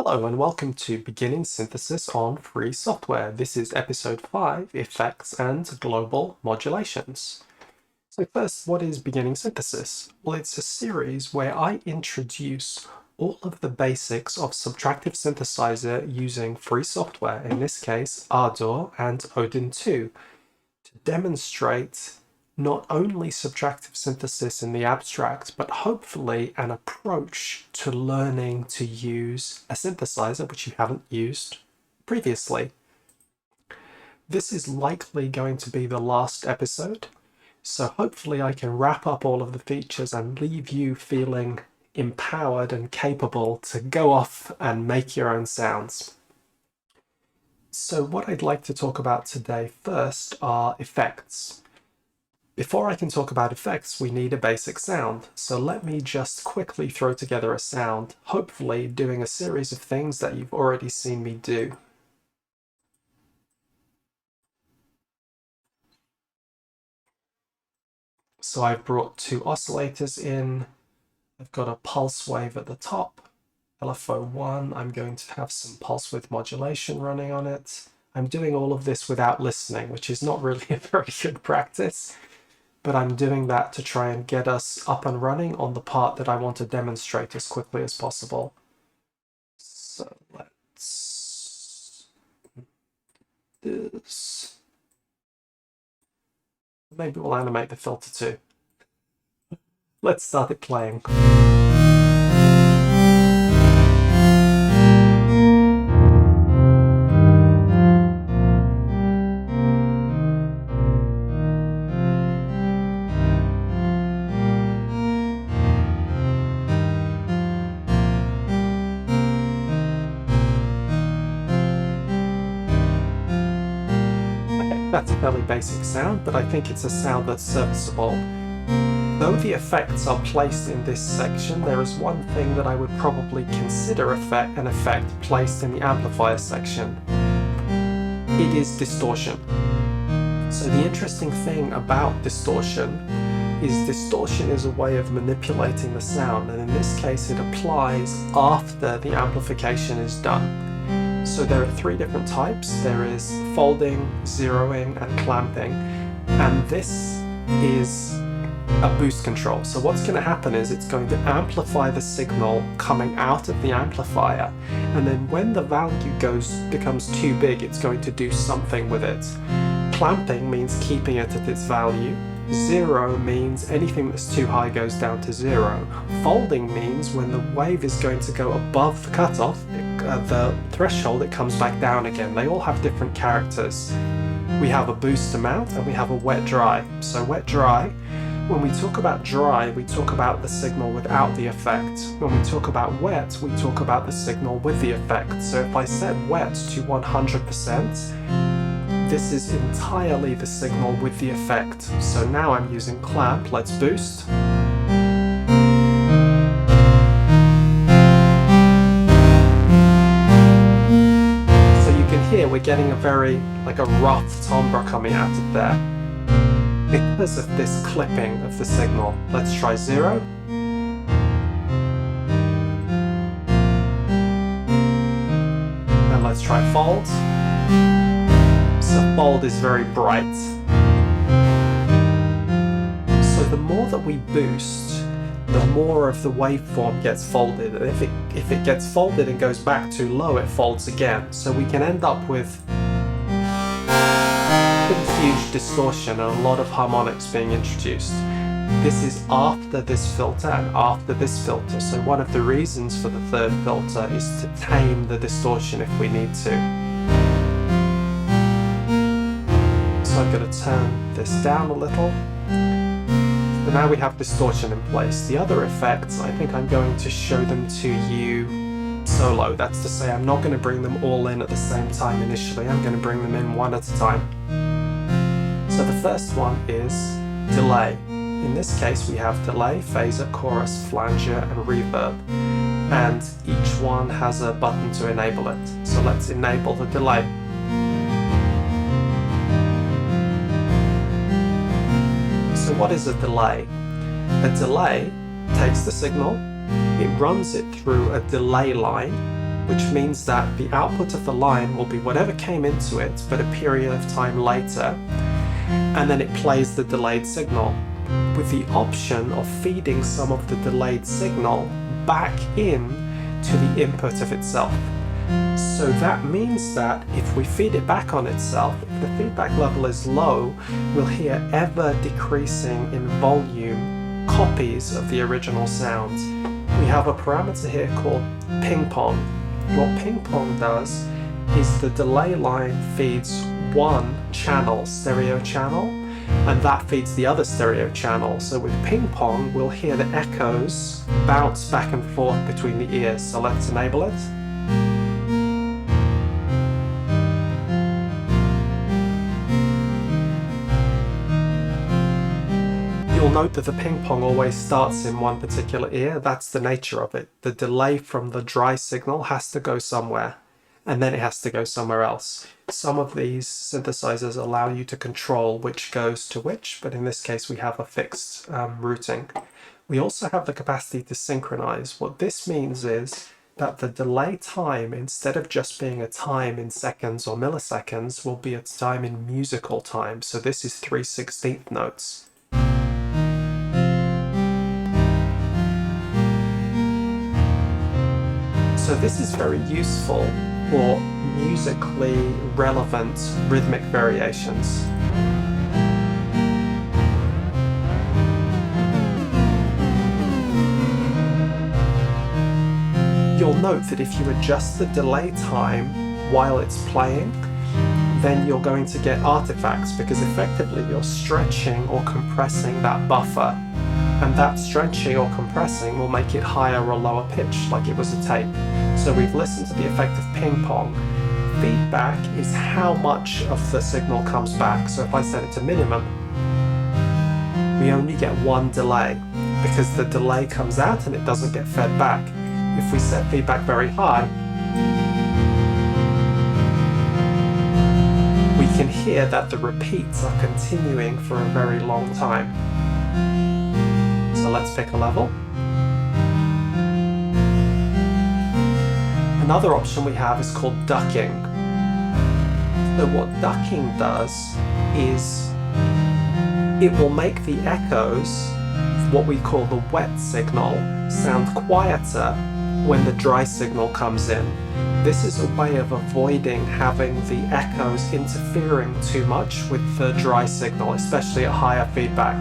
Hello and welcome to Beginning Synthesis on Free Software. This is episode 5, Effects and Global Modulations. So first, what is Beginning Synthesis? Well, it's a series where I introduce all of the basics of subtractive synthesizer using free software, in this case Ardour and Odin 2, to demonstrate not only subtractive synthesis in the abstract, but hopefully an approach to learning to use a synthesizer which you haven't used previously. This is likely going to be the last episode, so hopefully I can wrap up all of the features and leave you feeling empowered and capable to go off and make your own sounds. So what I'd like to talk about today first are effects. Before I can talk about effects, we need a basic sound. So let me just quickly throw together a sound, hopefully doing a series of things that you've already seen me do. So I've brought two oscillators in. I've got a pulse wave at the top. LFO1, I'm going to have some pulse width modulation running on it. I'm doing all of this without listening, which is not really a very good practice. But I'm doing that to try and get us up and running on the part that I want to demonstrate as quickly as possible. So let's do this. Maybe we'll animate the filter too. Let's start it playing. That's a fairly basic sound, but I think it's a sound that's serviceable. Though the effects are placed in this section, there is one thing that I would probably consider an effect placed in the amplifier section. It is distortion. So the interesting thing about distortion is a way of manipulating the sound, and in this case it applies after the amplification is done. So there are three different types. There is folding, zeroing, and clamping. And this is a boost control. So what's going to happen is it's going to amplify the signal coming out of the amplifier. And then when the value becomes too big, it's going to do something with it. Clamping means keeping it at its value. Zero means anything that's too high goes down to zero. Folding means when the wave is going to go above the cutoff, the threshold, it comes back down again. They all have different characters. We have a boost amount and we have a wet dry. So wet dry, when we talk about dry, we talk about the signal without the effect. When we talk about wet, we talk about the signal with the effect. So if I set wet to 100%, this is entirely the signal with the effect. So now I'm using clamp. Let's boost. Here we're getting a very, like a rough timbre coming out of there because of this clipping of the signal. Let's try zero. And let's try fold. So fold is very bright. So the more that we boost, the more of the waveform gets folded, and if it gets folded and goes back too low, it folds again. So we can end up with huge distortion and a lot of harmonics being introduced. This is after this filter and after this filter. So one of the reasons for the third filter is to tame the distortion if we need to. So I'm going to turn this down a little. So now we have distortion in place. The other effects, I think I'm going to show them to you solo. That's to say, I'm not going to bring them all in at the same time initially. I'm going to bring them in one at a time. So the first one is delay. In this case, we have delay, phaser, chorus, flanger, and reverb. And each one has a button to enable it. So let's enable the delay. So what is a delay? A delay takes the signal, it runs it through a delay line, which means that the output of the line will be whatever came into it, but a period of time later, and then it plays the delayed signal, with the option of feeding some of the delayed signal back in to the input of itself. So that means that if we feed it back on itself, if the feedback level is low, we'll hear ever decreasing in volume copies of the original sound. We have a parameter here called ping pong. What ping pong does is the delay line feeds one channel, stereo channel, and that feeds the other stereo channel. So with ping pong, we'll hear the echoes bounce back and forth between the ears. So let's enable it. You'll note that the ping pong always starts in one particular ear. That's the nature of it. The delay from the dry signal has to go somewhere, and then it has to go somewhere else. Some of these synthesizers allow you to control which goes to which, but in this case we have a fixed routing. We also have the capacity to synchronize. What this means is that the delay time, instead of just being a time in seconds or milliseconds, will be a time in musical time. So this is 3/16 notes. So this is very useful for musically relevant rhythmic variations. You'll note that if you adjust the delay time while it's playing, then you're going to get artifacts, because effectively you're stretching or compressing that buffer. And that stretching or compressing will make it higher or lower pitched, like it was a tape. So we've listened to the effect of ping pong. Feedback is how much of the signal comes back. So if I set it to minimum, we only get one delay, because the delay comes out and it doesn't get fed back. If we set feedback very high, we can hear that the repeats are continuing for a very long time. So let's pick a level. Another option we have is called ducking. So what ducking does is it will make the echoes, what we call the wet signal, sound quieter when the dry signal comes in. This is a way of avoiding having the echoes interfering too much with the dry signal, especially at higher feedback.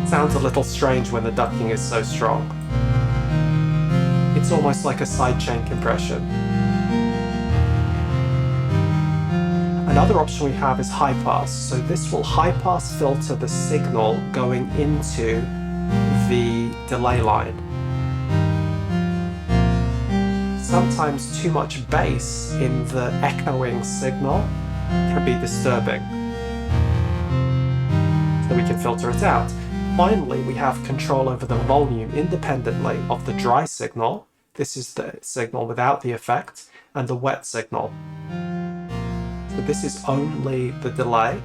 It sounds a little strange when the ducking is so strong. It's almost like a sidechain compression. Another option we have is high pass. So this will high pass filter the signal going into the delay line. Sometimes too much bass in the echoing signal can be disturbing, so we can filter it out. Finally, we have control over the volume independently of the dry signal. This is the signal without the effect, and the wet signal. So this is only the delay.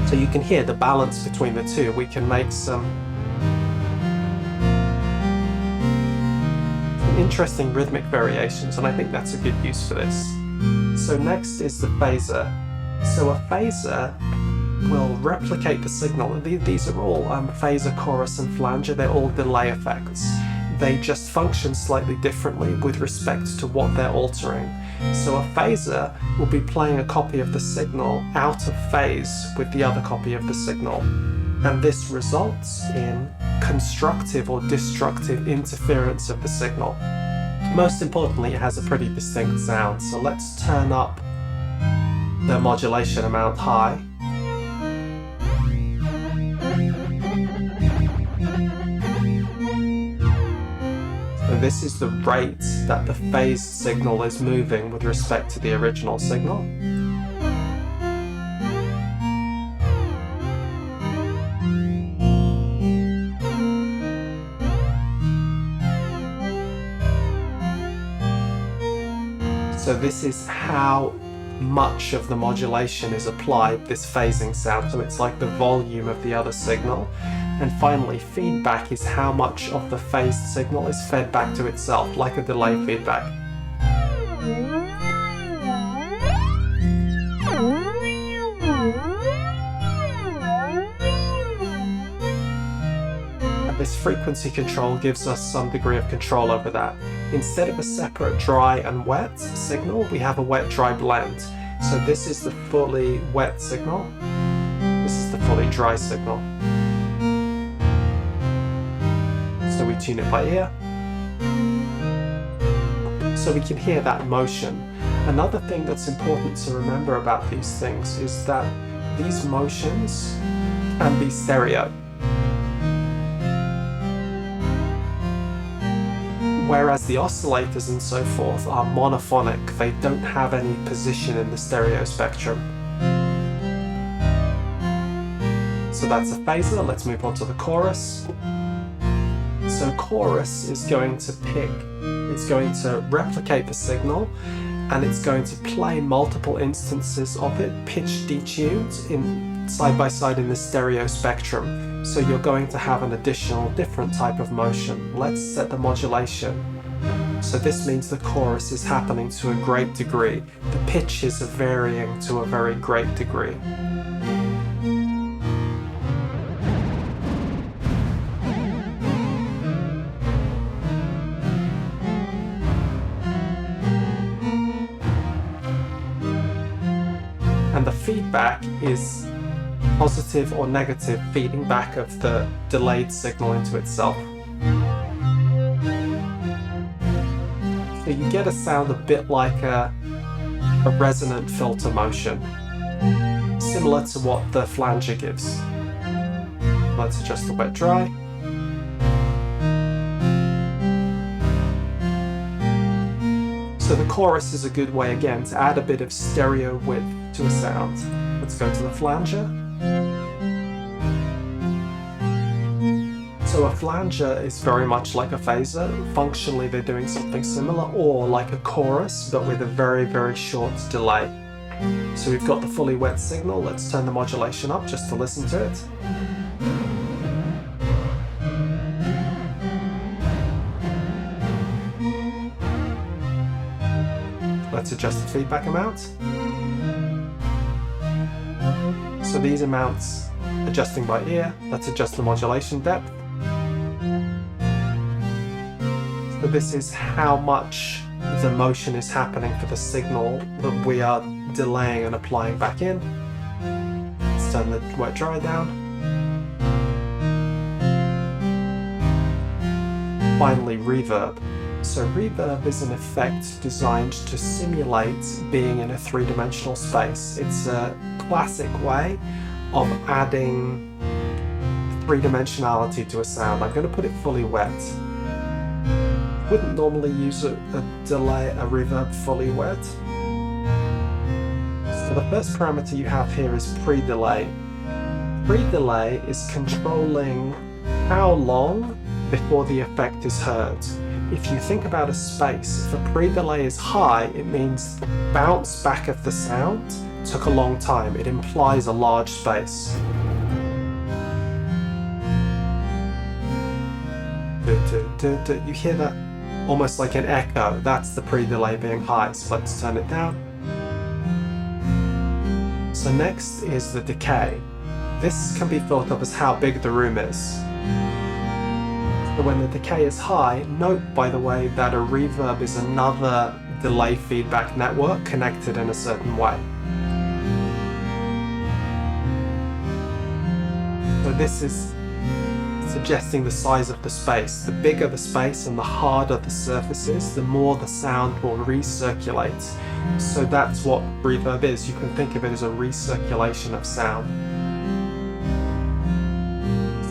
So you can hear the balance between the two. We can make some interesting rhythmic variations, and I think that's a good use for this. So next is the phaser. So a phaser will replicate the signal. These are all phaser, chorus, and flanger. They're all delay effects. They just function slightly differently with respect to what they're altering. So a phaser will be playing a copy of the signal out of phase with the other copy of the signal. And this results in constructive or destructive interference of the signal. Most importantly, it has a pretty distinct sound. So let's turn up the modulation amount high. So this is the rate that the phase signal is moving with respect to the original signal. So this is how much of the modulation is applied, this phasing sound, so it's like the volume of the other signal. And finally, feedback is how much of the phased signal is fed back to itself, like a delay feedback. And this frequency control gives us some degree of control over that. Instead of a separate dry and wet signal, we have a wet-dry blend. So this is the fully wet signal, this is the fully dry signal. So we tune it by ear, so we can hear that motion. Another thing that's important to remember about these things is that these motions can be stereo. Whereas the oscillators and so forth are monophonic, they don't have any position in the stereo spectrum. So that's a phaser. Let's move on to the chorus. So chorus is going to it's going to replicate the signal, and it's going to play multiple instances of it, pitch detuned, in side by side in the stereo spectrum. So you're going to have an additional different type of motion. Let's set the modulation. So this means the chorus is happening to a great degree. The pitches are varying to a very great degree. And the feedback is positive or negative feeding back of the delayed signal into itself. So you get a sound a bit like a resonant filter motion, similar to what the flanger gives. Let's adjust the wet-dry. So the chorus is a good way again to add a bit of stereo width to a sound. Let's go to the flanger. So a flanger is very much like a phaser. Functionally they're doing something similar, or like a chorus but with a very, very short delay. So we've got the fully wet signal. Let's turn the modulation up just to listen to it. Let's adjust the feedback amount. So these amounts adjusting by ear. Let's adjust the modulation depth. So this is how much the motion is happening for the signal that we are delaying and applying back in. Let's turn the wet-dry down. Finally, reverb. So reverb is an effect designed to simulate being in a three-dimensional space. It's a classic way of adding three-dimensionality to a sound. I'm going to put it fully wet. Wouldn't normally use a reverb fully wet. So the first parameter you have here is pre-delay. Pre-delay is controlling how long before the effect is heard. If you think about a space, if a pre-delay is high, it means the bounce back of the sound took a long time. It implies a large space. You hear that almost like an echo. That's the pre-delay being high. So let's turn it down. So next is the decay. This can be thought of as how big the room is. So when the decay is high, note by the way that a reverb is another delay feedback network connected in a certain way. So this is suggesting the size of the space. The bigger the space and the harder the surface is, the more the sound will recirculate. So that's what reverb is. You can think of it as a recirculation of sound.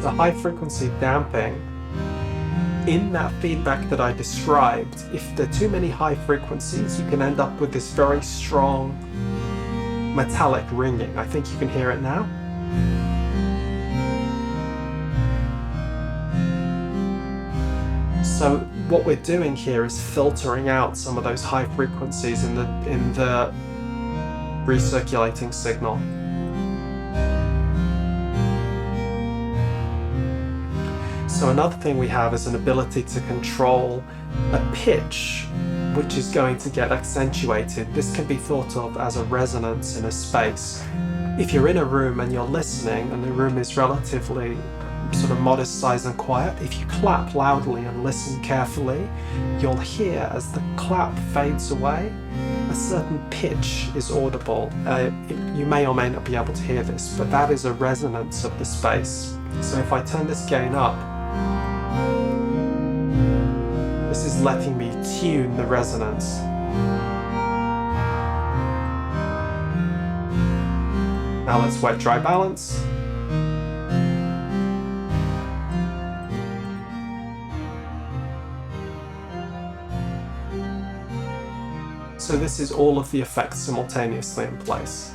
So high frequency damping, in that feedback that I described, if there are too many high frequencies, you can end up with this very strong metallic ringing. I think you can hear it now. So what we're doing here is filtering out some of those high frequencies in the recirculating signal. So another thing we have is an ability to control a pitch which is going to get accentuated. This can be thought of as a resonance in a space. If you're in a room and you're listening and the room is relatively sort of modest size and quiet, if you clap loudly and listen carefully, you'll hear as the clap fades away, a certain pitch is audible. You may or may not be able to hear this, but that is a resonance of the space. So if I turn this gain up, this is letting me tune the resonance. Now let's wet dry balance. So this is all of the effects simultaneously in place.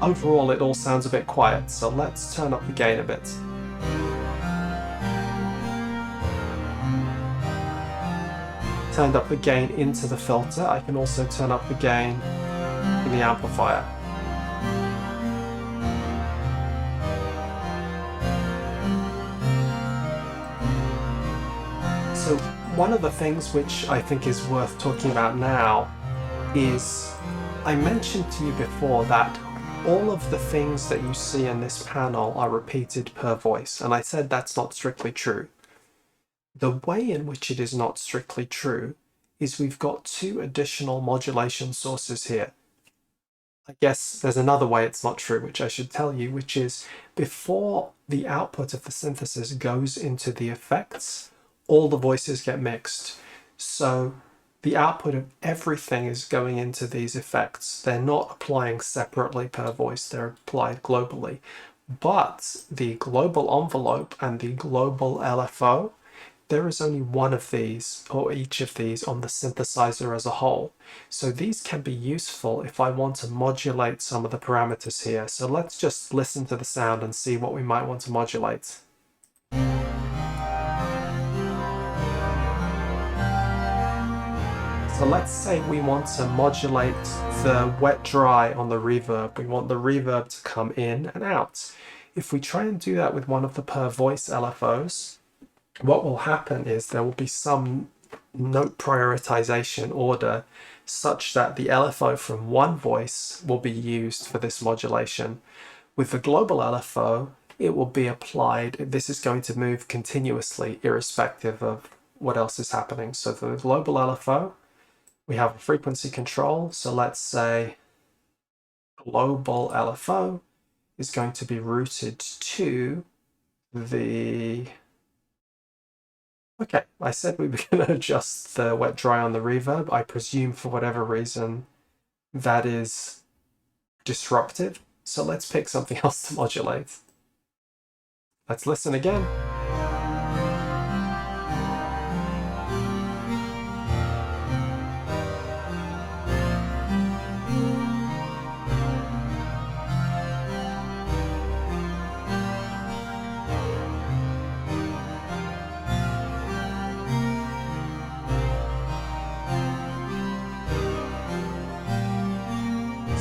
Overall, it all sounds a bit quiet, so let's turn up the gain a bit. Turned up the gain into the filter. I can also turn up the gain in the amplifier. So one of the things which I think is worth talking about now is, I mentioned to you before that all of the things that you see in this panel are repeated per voice, and I said that's not strictly true. The way in which it is not strictly true is we've got two additional modulation sources here. I guess there's another way it's not true, which I should tell you, which is before the output of the synthesis goes into the effects, all the voices get mixed. So the output of everything is going into these effects. They're not applying separately per voice, they're applied globally. But the global envelope and the global LFO, there is only one of these, or each of these, on the synthesizer as a whole. So these can be useful if I want to modulate some of the parameters here. So let's just listen to the sound and see what we might want to modulate. So let's say we want to modulate the wet dry on the reverb. We want the reverb to come in and out. If we try and do that with one of the per voice LFOs, what will happen is there will be some note prioritization order such that the LFO from one voice will be used for this modulation. With the global LFO, it will be applied. This is going to move continuously irrespective of what else is happening. So for the global LFO, we have a frequency control. So let's say global LFO is going to be routed to the... Okay, I said we were going to adjust the wet dry on the reverb. I presume for whatever reason that is disruptive. So let's pick something else to modulate. Let's listen again.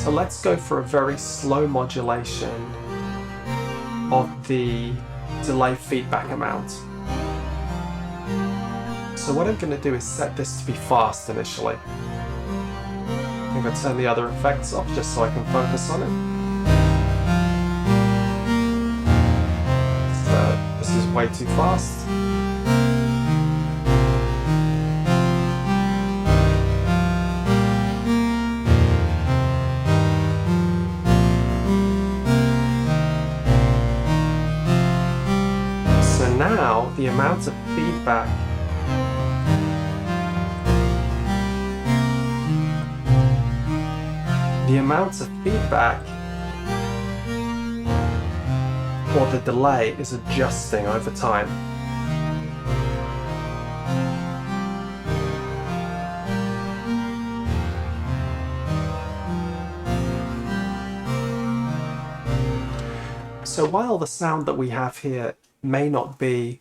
So let's go for a very slow modulation of the delay feedback amount. So what I'm going to do is set this to be fast initially. I'm going to turn the other effects off just so I can focus on it. So this is way too fast. Now the amount of feedback or the delay is adjusting over time. So while the sound that we have here may not be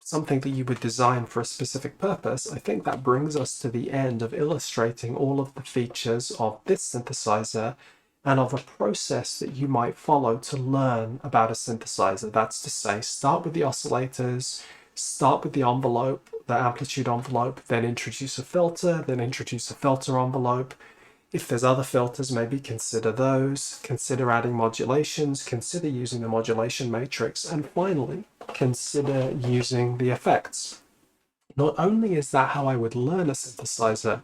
something that you would design for a specific purpose, I think that brings us to the end of illustrating all of the features of this synthesizer and of a process that you might follow to learn about a synthesizer. That's to say, start with the oscillators, start with the envelope, the amplitude envelope, then introduce a filter, then introduce a filter envelope. If there's other filters, maybe consider those, consider adding modulations, consider using the modulation matrix, and finally, consider using the effects. Not only is that how I would learn a synthesizer,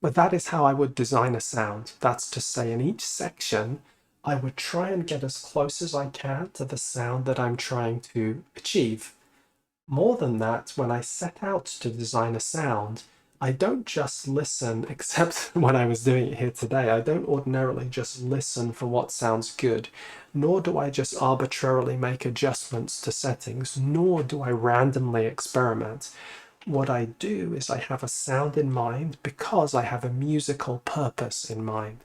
but that is how I would design a sound. That's to say, in each section, I would try and get as close as I can to the sound that I'm trying to achieve. More than that, when I set out to design a sound, I don't just listen, except when I was doing it here today, I don't ordinarily just listen for what sounds good, nor do I just arbitrarily make adjustments to settings, nor do I randomly experiment. What I do is I have a sound in mind because I have a musical purpose in mind.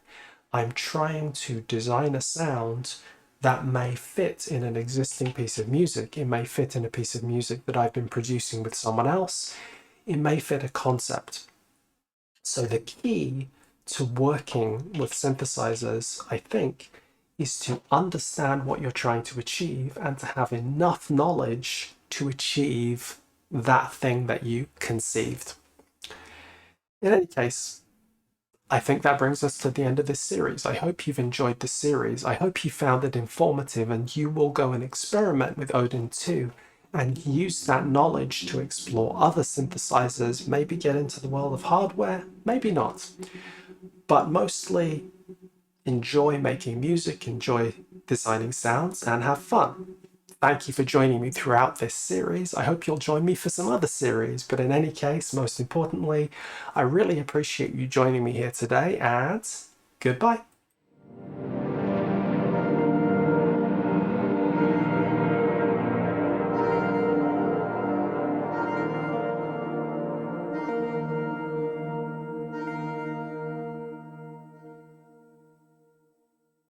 I'm trying to design a sound that may fit in an existing piece of music. It may fit in a piece of music that I've been producing with someone else. It may fit a concept. So the key to working with synthesizers, I think, is to understand what you're trying to achieve and to have enough knowledge to achieve that thing that you conceived. In any case, I think that brings us to the end of this series. I hope you've enjoyed this series. I hope you found it informative and you will go and experiment with Odin 2 and use that knowledge to explore other synthesizers, maybe get into the world of hardware, maybe not. But mostly enjoy making music, enjoy designing sounds, and have fun. Thank you for joining me throughout this series. I hope you'll join me for some other series, but in any case, most importantly, I really appreciate you joining me here today, and goodbye.